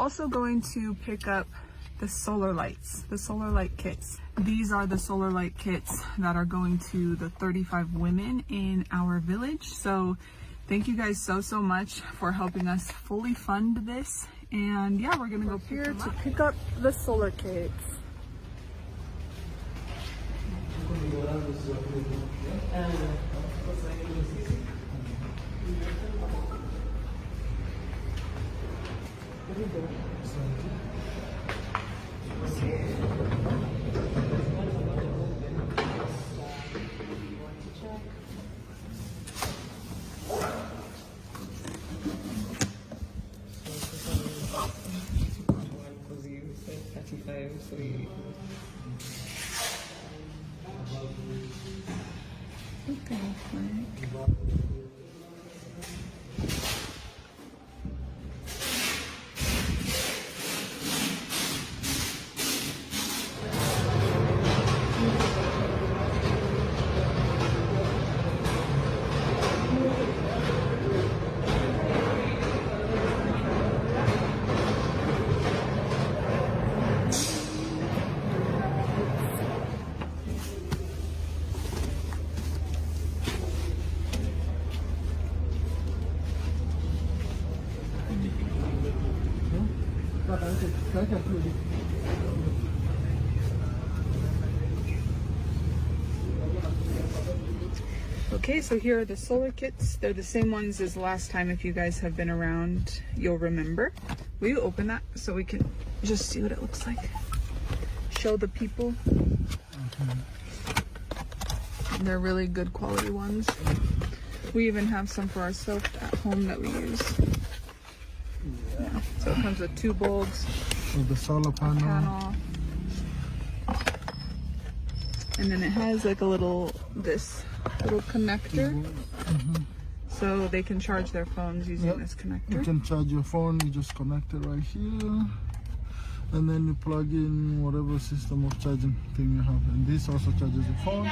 also going to pick up the solar lights, the solar light kits. These are the solar light kits that are going to the 35 women in our village. So thank you guys so much for helping us fully fund this. And yeah, we're gonna go here to pick up the solar kits. Okay, so here are the solar kits. They're the same ones as last time. If you guys have been around, you'll remember. Will you open that so we can just see what it looks like? Show the people. They're really good quality ones. We even have some for ourselves at home that we use. Yeah. So it comes with 2 bulbs. With the solar panel. And then it has like a little connector. So they can charge their phones using this connector. You can charge your phone, you just connect it right here. And then you plug in whatever system of charging thing you have. And this also charges your phone.